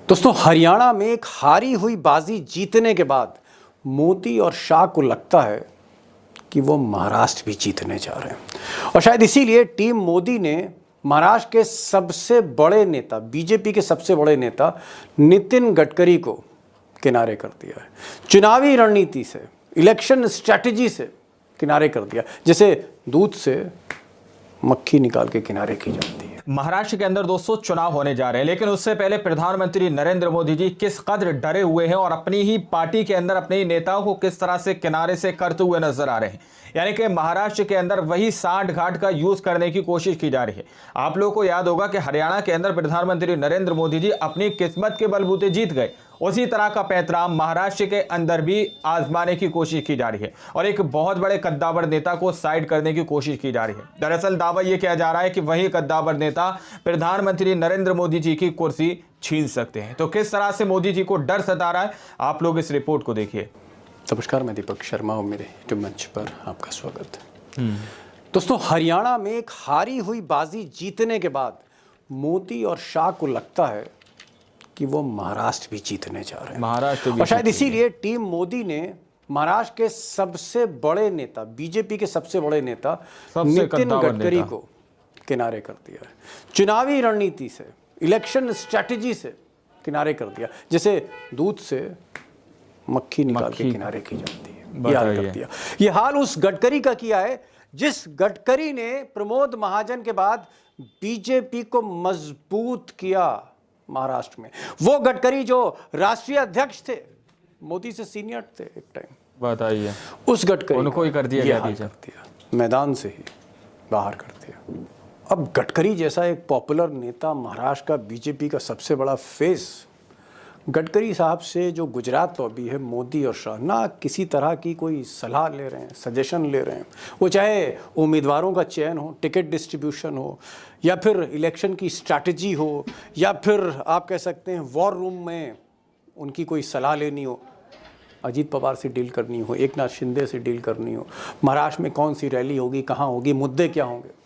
दोस्तों, हरियाणा में एक हारी हुई बाजी जीतने के बाद मोदी और शाह को लगता है कि वो महाराष्ट्र भी जीतने जा रहे हैं। और शायद इसीलिए टीम मोदी ने महाराष्ट्र के सबसे बड़े नेता, बीजेपी के सबसे बड़े नेता नितिन गडकरी को किनारे कर दिया है। चुनावी रणनीति से, इलेक्शन स्ट्रैटेजी से किनारे कर दिया, जैसे दूध से मक्खी निकाल के किनारे की जाती है। महाराष्ट्र के अंदर दोस्तों चुनाव होने जा रहे हैं, लेकिन उससे पहले प्रधानमंत्री नरेंद्र मोदी जी किस कदर डरे हुए हैं और अपनी ही पार्टी के अंदर अपने ही नेताओं को किस तरह से किनारे से करते हुए नजर आ रहे हैं। यानी कि महाराष्ट्र के अंदर वही सांठ घाट का यूज करने की कोशिश की जा रही है। आप लोगों को याद होगा कि हरियाणा के अंदर प्रधानमंत्री नरेंद्र मोदी जी अपनी किस्मत के बलबूते जीत गए। उसी तरह का पैंतरा महाराष्ट्र के अंदर भी आजमाने की कोशिश की जा रही है और एक बहुत बड़े कद्दावर नेता को साइड करने की कोशिश की जा रही है। दरअसल दावा यह किया जा रहा है कि वही कद्दावर नेता प्रधानमंत्री नरेंद्र मोदी जी की कुर्सी छीन सकते हैं। तो किस तरह से मोदी जी को डर सता रहा है, आप लोग इस रिपोर्ट को देखिए। नमस्कार, मैं दीपक शर्मा और मेरे यूट्यूब मंच पर आपका स्वागत है। दोस्तों, हरियाणा में एक हारी हुई बाजी जीतने के बाद मोदी और शाह को लगता है कि वो महाराष्ट्र भी जीतने जा रहे हैं। महाराष्ट्र भी, और शायद इसीलिए टीम मोदी ने महाराष्ट्र के सबसे बड़े नेता, बीजेपी के सबसे बड़े नेता नितिन गडकरी को किनारे कर दिया है। चुनावी रणनीति से, इलेक्शन स्ट्रैटेजी से किनारे कर दिया, जैसे दूध से मक्खी निकाल के किनारे की जाती है। ये हाल कर दिया। ये हाल उस गडकरी का किया है जिस गडकरी ने प्रमोद महाजन के बाद बीजेपी को मजबूत किया महाराष्ट्र में। वो गडकरी जो राष्ट्रीय अध्यक्ष थे, मोदी से सीनियर थे एक टाइम। बताइए, उस गडकरी उनको ही कर दिया गया, मैदान से ही बाहर कर दिया। अब गडकरी जैसा एक पॉपुलर नेता, महाराष्ट्र का बीजेपी का सबसे बड़ा फेस, गडकरी साहब से जो गुजरात लॉबी है, मोदी और शाह ना किसी तरह की कोई सलाह ले रहे हैं, सजेशन ले रहे हैं। वो चाहे उम्मीदवारों का चयन हो, टिकट डिस्ट्रीब्यूशन हो, या फिर इलेक्शन की स्ट्रैटेजी हो, या फिर आप कह सकते हैं वॉर रूम में उनकी कोई सलाह लेनी हो, अजीत पवार से डील करनी हो, एकनाथ शिंदे से डील करनी हो, महाराष्ट्र में कौन सी रैली होगी, कहाँ होगी, मुद्दे क्या होंगे,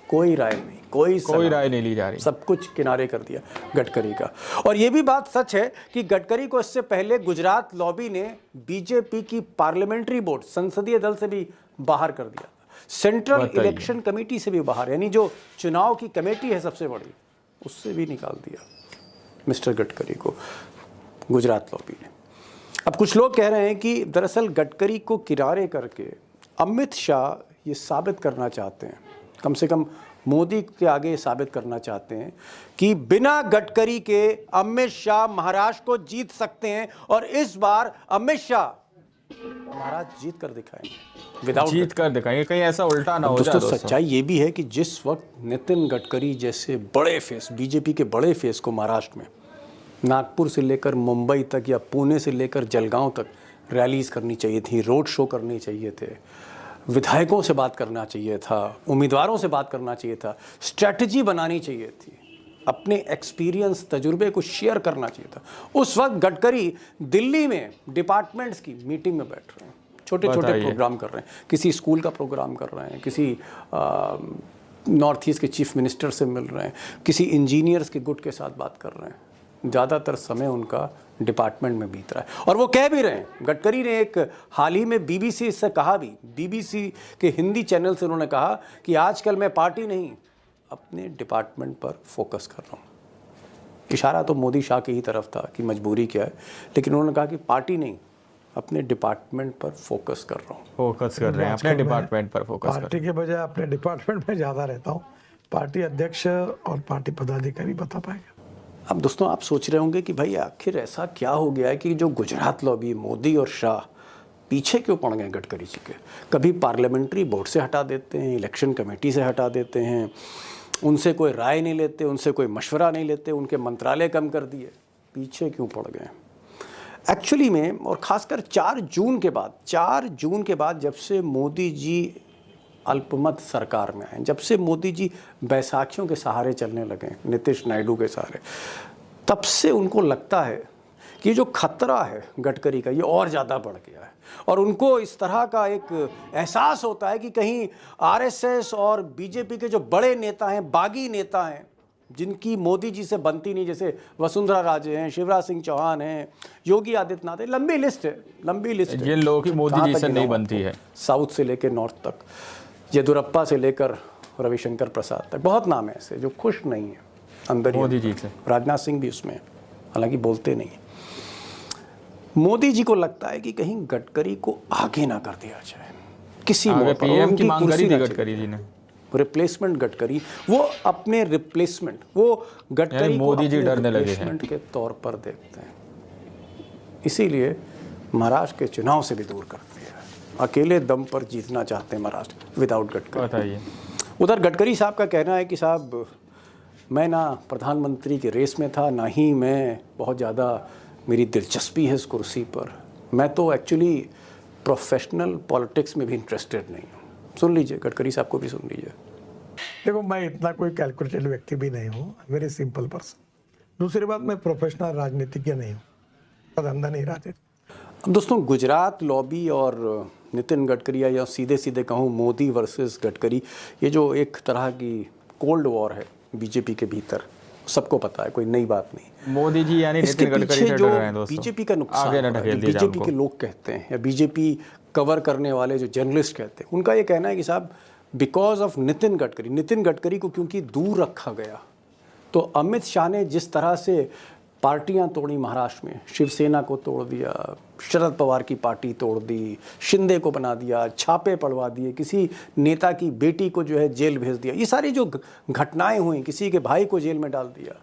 कोई राय नहीं, कोई राय नहीं ली जा रही। सब कुछ किनारे कर दिया गडकरी का। और ये भी बात सच है कि गडकरी को इससे पहले गुजरात लॉबी ने बीजेपी की पार्लियामेंट्री बोर्ड, संसदीय दल से भी बाहर कर दिया था, सेंट्रल इलेक्शन कमेटी से भी बाहर, यानी जो चुनाव की कमेटी है सबसे बड़ी, उससे भी निकाल दिया मिस्टर गडकरी को गुजरात लॉबी ने। अब कुछ लोग कह रहे हैं कि दरअसल गडकरी को किनारे करके अमित शाह ये साबित करना चाहते हैं, कम से कम मोदी के आगे साबित करना चाहते हैं कि बिना गडकरी के अमित शाह महाराष्ट्र को जीत सकते हैं। और इस बार अमित शाह महाराष्ट्र जीत कर दिखाएंगे, विदाउट जीत कर दिखाएंगे, कहीं ऐसा उल्टा ना हो जाए। दोस्तों, सच्चाई ये भी है कि जिस वक्त नितिन गडकरी जैसे बड़े फेस, बीजेपी के बड़े फेस को महाराष्ट्र में नागपुर से लेकर मुंबई तक या पुणे से लेकर जलगांव तक रैलीज करनी चाहिए थी, रोड शो करने चाहिए थे, विधायकों से बात करना चाहिए था, उम्मीदवारों से बात करना चाहिए था, स्ट्रैटेजी बनानी चाहिए थी, अपने एक्सपीरियंस, तजुर्बे को शेयर करना चाहिए था, उस वक्त गडकरी दिल्ली में डिपार्टमेंट्स की मीटिंग में बैठ रहे हैं, छोटे छोटे प्रोग्राम कर रहे हैं, किसी स्कूल का प्रोग्राम कर रहे हैं, किसी नॉर्थ ईस्ट के चीफ मिनिस्टर से मिल रहे हैं, किसी इंजीनियर्स के गुट के साथ बात कर रहे हैं। ज़्यादातर समय उनका डिपार्टमेंट में बीत रहा है। और वो कह भी रहे हैं, गडकरी ने एक हाल ही में बीबीसी से कहा भी, बीबीसी के हिंदी चैनल से उन्होंने कहा कि आजकल मैं पार्टी नहीं, अपने डिपार्टमेंट पर फोकस कर रहा हूँ। इशारा तो मोदी शाह की ही तरफ था कि मजबूरी क्या है, लेकिन उन्होंने कहा कि पार्टी नहीं, अपने डिपार्टमेंट पर फोकस कर रहा हूँ। फोकस कर रहे हैं अपने डिपार्टमेंट पर, फोकस पार्टी के बजाय अपने डिपार्टमेंट में ज़्यादा रहता हूँ। पार्टी अध्यक्ष और पार्टी पदाधिकारी बता पाएंगे। अब दोस्तों, आप सोच रहे होंगे कि भाई आखिर ऐसा क्या हो गया है कि जो गुजरात लॉबी, मोदी और शाह पीछे क्यों पड़ गए गडकरी जी के। कभी पार्लियामेंट्री बोर्ड से हटा देते हैं, इलेक्शन कमेटी से हटा देते हैं, उनसे कोई राय नहीं लेते, उनसे कोई मशवरा नहीं लेते, उनके मंत्रालय कम कर दिए, पीछे क्यों पड़ गए एक्चुअली में। और ख़ासकर 4 जून के बाद जब से मोदी जी अल्पमत सरकार में आए, जब से मोदी जी बैसाखियों के सहारे चलने लगे, नीतीश नायडू के सहारे, तब से उनको लगता है कि जो खतरा है गडकरी का, ये और ज़्यादा बढ़ गया है। और उनको इस तरह का एक एहसास होता है कि कहीं आरएसएस और बीजेपी के जो बड़े नेता हैं, बागी नेता हैं, जिनकी मोदी जी से बनती नहीं, जैसे वसुंधरा राजे हैं, शिवराज सिंह चौहान हैं, योगी आदित्यनाथ है, लंबी लिस्ट है, लंबी लिस्ट है। जिन लोगों की मोदी कहाँ जी तक से नहीं गिनाऊं बनती आपको? है। साउथ से लेकर नॉर्थ तक, येदुरप्पा से लेकर रविशंकर प्रसाद तक, बहुत नाम है ऐसे जो खुश नहीं है अंदर ही। मोदी जी से राजनाथ सिंह भी उसमें, हालांकि बोलते नहीं है। मोदी जी को लगता है कि कहीं गडकरी को आगे ना कर दिया जाए किसी आगे मोड़ पर, और पीएम की उनकी मांग कुर्सी करी थी ना चली गडकरी जी ने। रिप्लेसमेंट गडकरी, वो अपने रिप्लेसमेंट, वो गडकरी यानी को मोदी जी अपने डरने लगे हैं। रिप्लेसमेंट के तौर पर देखते हैं, इसीलिए महाराष्ट्र के चुनाव से भी दूर कर दिया है। अकेले दम पर जीतना चाहते हैं महाराष्ट्र विदाउट गडकरी। बताइए। उधर गडकरी साहब का कहना है कि साहब मैं ना प्रधानमंत्री की रेस में था, ना ही मैं बहुत ज़्यादा मेरी दिलचस्पी है इस कुर्सी पर, मैं तो एक्चुअली प्रोफेशनल पॉलिटिक्स में भी इंटरेस्टेड नहीं हूँ। सुन लीजिए, गडकरी साहब को भी सुन लीजिए। देखो, मैं इतना कोई कैलकुलेटेड व्यक्ति भी नहीं हूँ, वेरी सिंपल पर्सन। दूसरी बात, मैं प्रोफेशनल राजनीतिज्ञ नहीं हूँ, धंधा नहीं राजनीति। अब दोस्तों, गुजरात लॉबी और नितिन गडकरी, या सीधे सीधे कहूँ मोदी वर्सेस गडकरी, ये जो एक तरह की कोल्ड वॉर है बीजेपी के भीतर, सबको पता है, कोई नई बात नहीं। मोदी जी यानी इसके नितिन गडकरी पीछे से जो डर रहे हैं दोस्तों। बीजेपी का नुकसान आगे न हो रहा है, ढकेल दिया जाए बीजेपी उनको। के लोग कहते हैं, या बीजेपी कवर करने वाले जो जर्नलिस्ट कहते हैं, उनका ये कहना है कि साहब बिकॉज ऑफ नितिन गडकरी को क्योंकि दूर रखा गया, तो अमित शाह ने जिस तरह से पार्टियां तोड़ी महाराष्ट्र में, शिवसेना को तोड़ दिया, शरद पवार की पार्टी तोड़ दी, शिंदे को बना दिया, छापे पड़वा दिए, किसी नेता की बेटी को जो है जेल भेज दिया, ये सारी जो घटनाएं हुई, किसी के भाई को जेल में डाल दिया,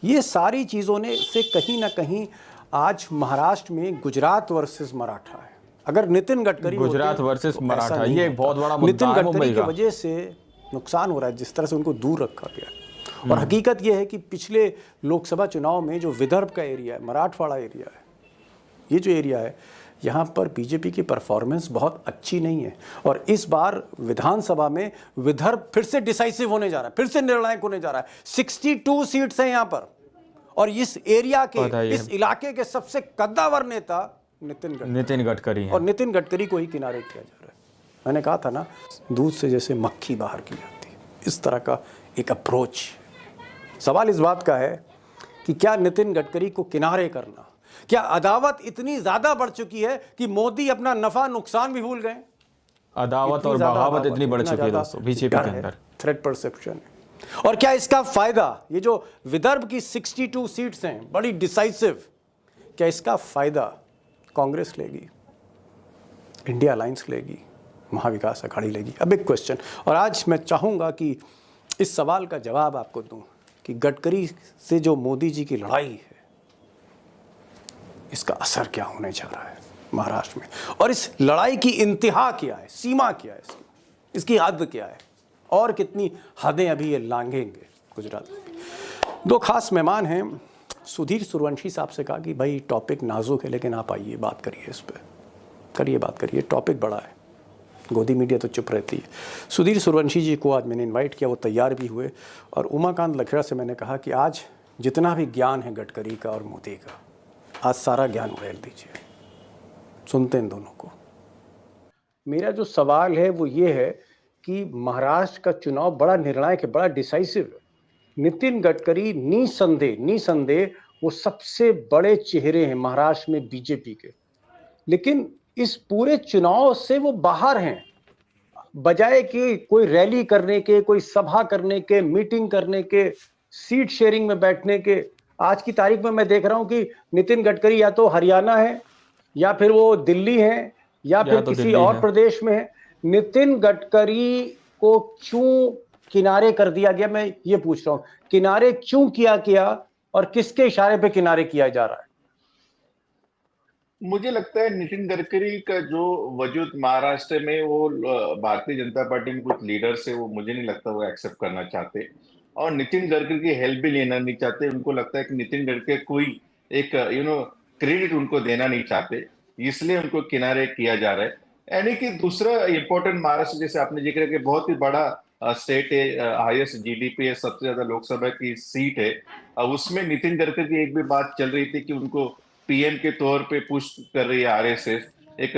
ये सारी चीज़ों ने से कहीं ना कहीं आज महाराष्ट्र में गुजरात वर्सेस मराठा है। अगर नितिन गडकरी गुजरात होते वर्सेस तो मराठा, ऐसा नहीं ये एक होता। बहुत बड़ा मुद्दा नितिन है गडकरी मुंबई की का। वजह से नुकसान हो रहा है, जिस तरह से उनको दूर रखा गया है। और हकीकत यह है कि पिछले लोकसभा चुनाव में जो विदर्भ का एरिया है, मराठवाड़ा एरिया है, ये जो एरिया है, यहाँ पर बीजेपी की परफॉर्मेंस बहुत अच्छी नहीं है। और इस बार विधानसभा में विदर्भ फिर से डिसाइसिव होने जा रहा है, फिर से निर्णायक होने जा रहा है। 62 सीट्स हैं यहाँ पर, और इस एरिया के, इस इलाके के सबसे कद्दावर नेता नितिन गडकरी हैं। और नितिन गडकरी को ही किनारे किया जा रहा है। मैंने कहा था ना, दूध से जैसे मक्खी बाहर की जाती है, इस तरह का एक अप्रोच। सवाल इस बात का है कि क्या नितिन गडकरी को किनारे करना, क्या अदावत इतनी ज्यादा बढ़ चुकी है कि मोदी अपना नफा नुकसान भी भूल गए? अदावत और बगावत इतनी बढ़ चुकी है दोस्तों बीजेपी के अंदर, थ्रेट परसेप्शन है। और क्या इसका फायदा, ये जो विदर्भ की 62 सीट्स हैं बड़ी डिसाइसिव, क्या इसका फायदा कांग्रेस लेगी, इंडिया अलायंस लेगी, महाविकास अघाड़ी लेगी? अब एक क्वेश्चन, और आज मैं चाहूंगा कि इस सवाल का जवाब आपको दूं कि गडकरी से जो मोदी जी की लड़ाई है, इसका असर क्या होने जा रहा है महाराष्ट्र में, और इस लड़ाई की इंतहा क्या है, सीमा क्या है इसकी हद क्या है, और कितनी हदें अभी ये लांघेंगे गुजरात में। दो खास मेहमान हैं। सुधीर सूर्यवंशी साहब से कहा कि भाई टॉपिक नाजुक है, लेकिन आप आइए, बात करिए, इस पर करिए, बात करिए, टॉपिक बड़ा है, गोदी मीडिया तो चुप रहती है। सुधीर सूर्यवंशी जी को आज मैंने इनवाइट किया, वो तैयार भी हुए, और उमाकांत लखेड़ा से मैंने कहा कि आज जितना भी ज्ञान है गडकरी का और मोदी का, आज सारा ज्ञान उड़ेल दीजिए, सुनते हैं दोनों को। मेरा जो सवाल है वो ये है कि महाराष्ट्र का चुनाव बड़ा निर्णायक है, बड़ा डिसाइसिव है। नितिन गडकरी निसंदेह वो सबसे बड़े चेहरे हैं महाराष्ट्र में बीजेपी के, लेकिन इस पूरे चुनाव से वो बाहर हैं। बजाय कि कोई रैली करने के, कोई सभा करने के, मीटिंग करने के, सीट शेयरिंग में बैठने के, आज की तारीख में मैं देख रहा हूं कि नितिन गडकरी या तो हरियाणा है, या फिर वो दिल्ली है, या फिर तो किसी और प्रदेश में है। नितिन गडकरी को क्यों किनारे कर दिया गया, मैं ये पूछ रहा हूं, किनारे क्यों किया गया और किसके इशारे पे किनारे किया जा रहा है? मुझे लगता है नितिन गडकरी का जो वजूद महाराष्ट्र में, वो भारतीय जनता पार्टी में कुछ लीडर्स है, वो मुझे नहीं लगता वो एक्सेप्ट करना चाहते, और नितिन गडकरी की हेल्प भी लेना नहीं चाहते। उनको लगता है कि नितिन गडकरी कोई एक क्रेडिट उनको देना नहीं चाहते, इसलिए उनको किनारे किया जा रहा है। यानी कि दूसरा इंपॉर्टेंट, महाराष्ट्र जैसे आपने जिक्र किया, बहुत ही बड़ा स्टेट है, हाईएस्ट जीडीपी है, सबसे ज्यादा लोकसभा की सीट है, उसमें नितिन गडकरी की एक भी बात चल रही थी कि उनको पीएम के तौर पे पुश कर रही है आरएसएस, एक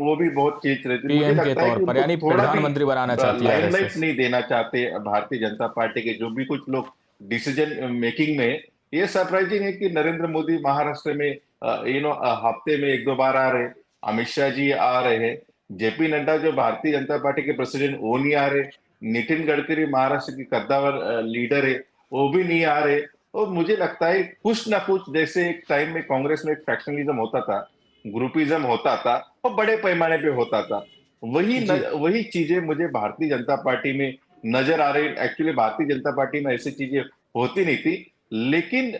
वो भी बहुत चीज रहती है। मुझे लगता है कि यानी प्रधानमंत्री बनाना चाहती है लाइमलाइट नहीं देना चाहते भारतीय जनता पार्टी के जो भी कुछ लोग डिसीजन मेकिंग में ये सरप्राइजिंग है कि नरेंद्र मोदी महाराष्ट्र में हफ्ते में 1-2 बार आ रहे, अमित शाह जी आ रहे हैं, जेपी नड्डा जो भारतीय जनता पार्टी के प्रेसिडेंट वो नहीं आ रहे, नितिन गडकरी महाराष्ट्र की कद्दावर लीडर है वो भी नहीं आ रहे। और मुझे लगता है कुछ ना कुछ, जैसे एक टाइम में कांग्रेस में एक फैक्शनलिज्म होता था, ग्रुपिज्म होता था और बड़े पैमाने पे होता था, वही चीजें मुझे भारतीय जनता पार्टी में नजर आ रही। एक्चुअली भारतीय जनता पार्टी में ऐसी चीजें होती नहीं थी, लेकिन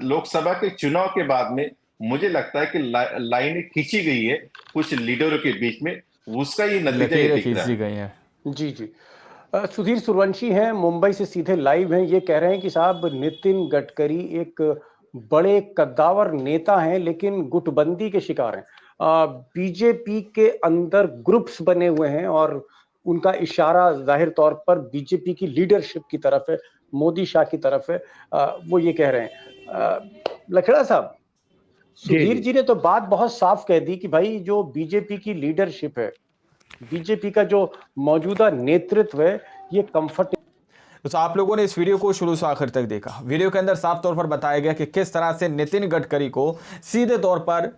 लोकसभा के चुनाव के बाद में मुझे लगता है कि लाइनें खींची गई है कुछ लीडरों के बीच में, उसका ये नतीजा ये दिख रहा है। गई है। जी जी। सुधीर सूर्यवंशी हैं, मुंबई से सीधे लाइव हैं। ये कह रहे हैं कि साहब नितिन गडकरी एक बड़े कद्दावर नेता हैं लेकिन गुटबंदी के शिकार हैं। बीजेपी के अंदर ग्रुप्स बने हुए हैं और उनका इशारा जाहिर तौर पर बीजेपी की लीडरशिप की तरफ है, मोदी शाह की तरफ है। वो ये कह रहे हैं। लखेड़ा साहब, सुधीर जी ने तो बात बहुत साफ कह दी कि भाई जो बीजेपी की लीडरशिप है, बीजेपी का जो मौजूदा नेतृत्व है, ये कंफर्ट। तो आप लोगों ने इस वीडियो को शुरू से आखिर तक देखा। वीडियो के अंदर साफ तौर पर बताया गया कि किस तरह से नितिन गडकरी को सीधे तौर पर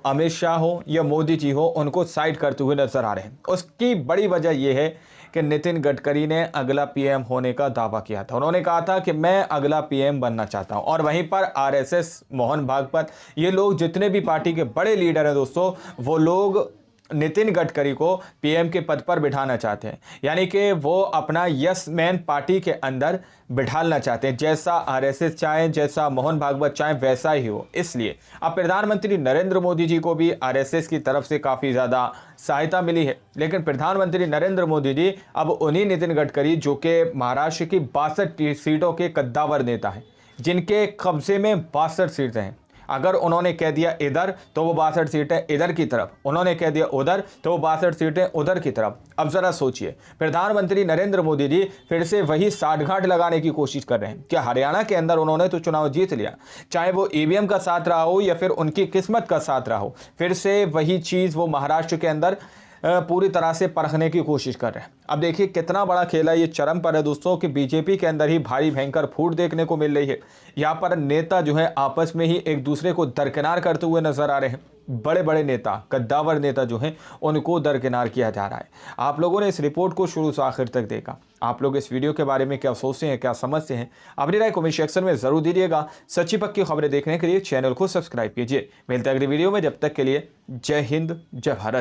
अमित शाह हो या मोदी जी हो, उनको साइड करते हुए नजर आ रहे हैं। उसकी बड़ी वजह यह है कि नितिन गडकरी ने अगला पीएम होने का दावा किया था। उन्होंने कहा था कि मैं अगला पीएम बनना चाहता हूं, और वहीं पर आरएसएस, मोहन भागवत, ये लोग जितने भी पार्टी के बड़े लीडर हैं दोस्तों, वो लोग नितिन गडकरी को पीएम के पद पर बिठाना चाहते हैं, यानी कि वो अपना यस मैन पार्टी के अंदर बिठाना चाहते हैं। जैसा आरएसएस चाहे, जैसा मोहन भागवत चाहे, वैसा ही हो। इसलिए अब प्रधानमंत्री नरेंद्र मोदी जी को भी आरएसएस की तरफ से काफ़ी ज़्यादा सहायता मिली है, लेकिन प्रधानमंत्री नरेंद्र मोदी जी अब उन्हीं नितिन गडकरी, जो कि महाराष्ट्र की 62 सीटों के कद्दावर नेता हैं, जिनके कब्जे में 62 सीटें हैं, अगर उन्होंने कह दिया इधर तो वो 62 सीटें इधर की तरफ, उन्होंने कह दिया उधर तो वो 62 सीटें उधर की तरफ। अब जरा सोचिए, प्रधानमंत्री नरेंद्र मोदी जी फिर से वही साठगांठ लगाने की कोशिश कर रहे हैं। क्या हरियाणा के अंदर उन्होंने तो चुनाव जीत लिया, चाहे वो ईवीएम का साथ रहा हो या फिर उनकी किस्मत का साथ रहा हो, फिर से वही चीज़ वो महाराष्ट्र के अंदर पूरी तरह से परखने की कोशिश कर रहे हैं। अब देखिए कितना बड़ा खेल है, ये चरम पर है दोस्तों कि बीजेपी के अंदर ही भारी भयंकर फूट देखने को मिल रही है। यहाँ पर नेता जो है आपस में ही एक दूसरे को दरकिनार करते हुए नजर आ रहे हैं। बड़े बड़े नेता, कद्दावर नेता जो हैं, उनको दरकिनार किया जा रहा है। आप लोगों ने इस रिपोर्ट को शुरू से आखिर तक देखा। आप लोग इस वीडियो के बारे में क्या सोचते हैं, क्या समझते हैं, अपनी राय कमेंट सेक्शन में जरूर दीजिएगा। सच्ची पक्की खबरें देखने के लिए चैनल को सब्सक्राइब कीजिए। मिलते हैं अगली वीडियो में, जब तक के लिए जय हिंद, जय भारत।